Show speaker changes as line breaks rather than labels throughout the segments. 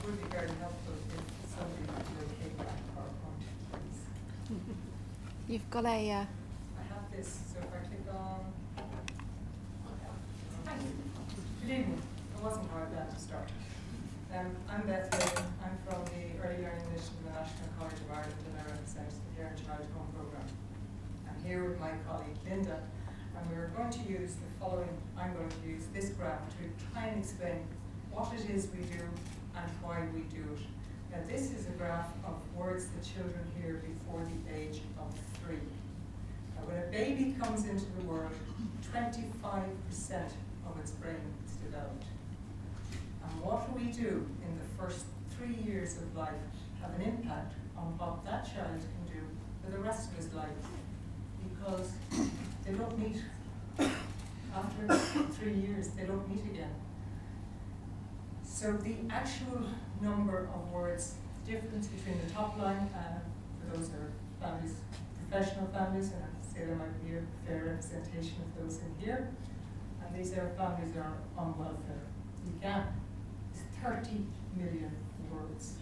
would be very helpful if somebody would locate that PowerPoint, please.
You've got a...
I have this, so if I click on... Thank you. Good evening. It wasn't hard that to start. I'm Beth Hayden. I'm from the Earl Learning Initiative of the National College of Ireland, and I represent the Parent Child Home Programme. I'm here with my colleague Linda, and we're going to use the following. I'm going to use this graph to try and explain what it is we do and why we do it. Now, this is a graph of words that children hear before the age of 3. Now, when a baby comes into the world, 25% of its brain is developed. And what we do in the first 3 years of life have an impact on what that child can do for the rest of his life, because they don't meet. After 3 years, they don't meet again. So the actual number of words, the difference between the top line, for those are families, professional families, and I'd say there might be a fair representation of those in here, and these are families that are on welfare. You can. It's 30 million words.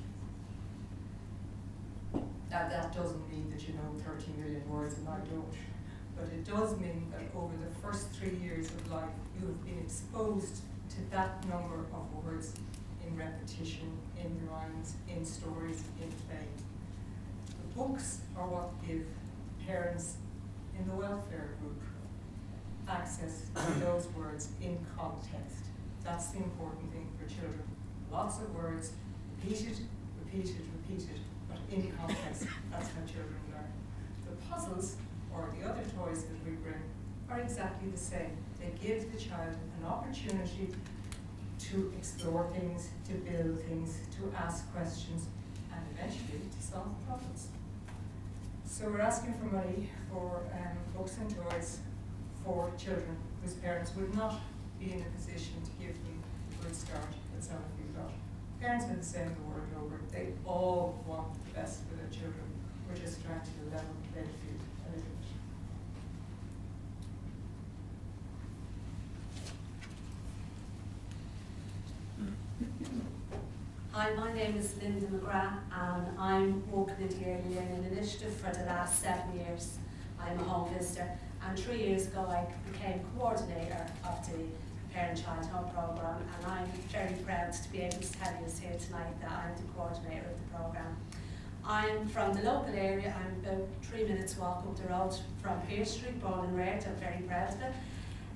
Now that doesn't mean that you know 30 million words, and I don't. But it does mean that over the first 3 years of life, you have been exposed to that number of words in repetition, in rhymes, in stories, in play. The books are what give parents in the welfare group access to those words in context. That's the important thing for children. Lots of words, repeated, repeated, repeated, but in context. That's how children learn. The puzzles, or the other toys that we bring, are exactly the same. They give the child an opportunity to explore things, to build things, to ask questions, and eventually to solve problems. So we're asking for money for books and toys for children whose parents would not be in a position to give them a good start that some of you got. Parents are the same the world over. They all want the best for their children. We're just trying to level the playing field a little bit.
Hi, my name is Linda McGrath, and I'm working in the Earl Learning Initiative for the last 7 years. I'm a home visitor, and 3 years ago I became coordinator of the Parent Child Home Programme, and I'm very proud to be able to tell you here tonight that I'm the coordinator of the programme. I'm from the local area. I'm about 3 minutes walk up the road from Pearse Street, born and reared. I'm very proud of it.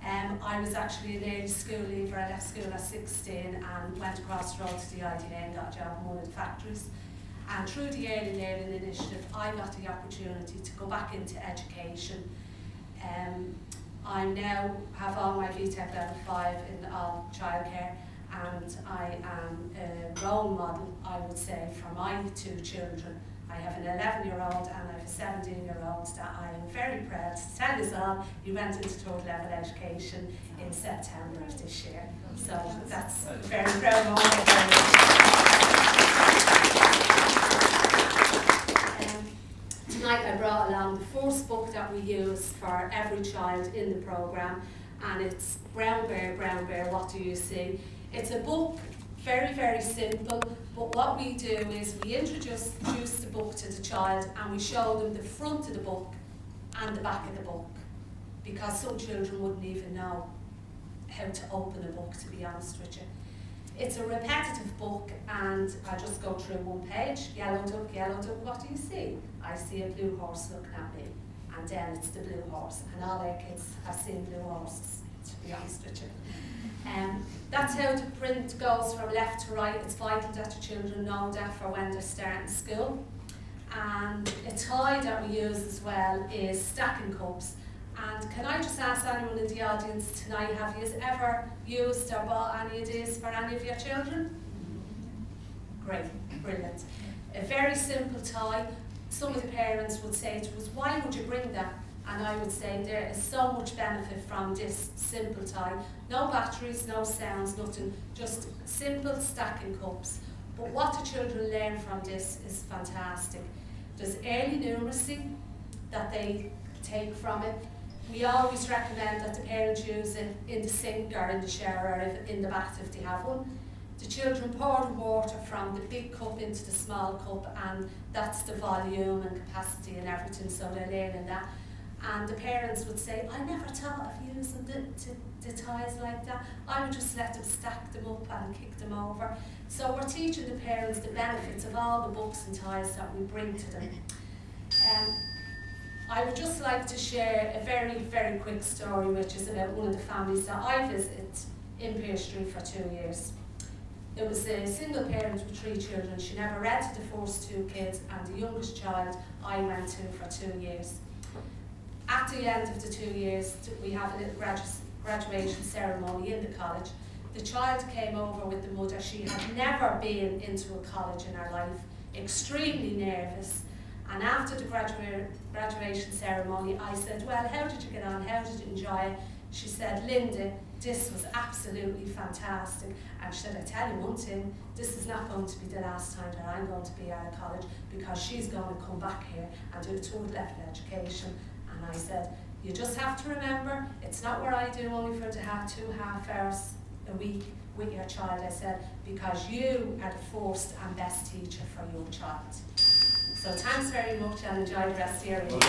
I was actually an early school leaver. I left school at 16 and went across the road to the IDA and got a job in one of the factories. And through the Early Learning Initiative, I got the opportunity to go back into education. I now have all my VTech level 5 in all childcare, and I am a role model, I would say, for my 2 children. I have an 11-year-old and I have a 17-year-old that I am very proud to tell us all he went into total level education in September of this year. So that's a very proud moment. Tonight I brought along the first book that we use for every child in the programme, and it's Brown Bear, What Do You See? It's a book, very, very simple, but what we do is we introduce the book to the child and we show them the front of the book and the back of the book, because some children wouldn't even know how to open a book, to be honest with you. It's a repetitive book, and I just go through one page. Yellow duck, what do you see? I see a blue horse looking at me, and then it's the blue horse, and all our kids have seen blue horses, to be honest with you. That's how the print goes from left to right. It's vital that the children know that for when they're starting school. And a toy that we use as well is stacking cups. And can I just ask anyone in the audience tonight, have you ever used or bought any of these for any of your children? Great, brilliant. A very simple toy. Some of the parents would say to us, why would you bring that? And I would say there is so much benefit from this simple toy. No batteries, no sounds, nothing, just simple stacking cups. But what the children learn from this is fantastic. There's early numeracy that they take from it. We always recommend that the parents use it in the sink or in the shower or in the bath if they have one. The children pour the water from the big cup into the small cup, and that's the volume and capacity and everything, so they're learning that. And the parents would say, I never thought of using the ties like that. I would just let them stack them up and kick them over. So we're teaching the parents the benefits of all the books and ties that we bring to them. I would just like to share a very, very quick story, which is about one of the families that I visited in Pearse Street for 2 years. It was a single parent with 3 children. She never read to the first 2 kids, and the youngest child I went to for 2 years. At the end of the 2 years, we have a little graduation ceremony in the college. The child came over with the mother. She had never been into a college in her life, extremely nervous. And after the graduation ceremony, I said, well, how did you get on? How did you enjoy it? She said, Linda, this was absolutely fantastic. And she said, I tell you one thing, this is not going to be the last time that I'm going to be out of college, because she's going to come back here and do a third level education. And I said, you just have to remember, it's not what I do only for to have 2 half hours a week with your child. I said, because you are the first and best teacher for your child. So thanks very much, and enjoy the rest of your evening.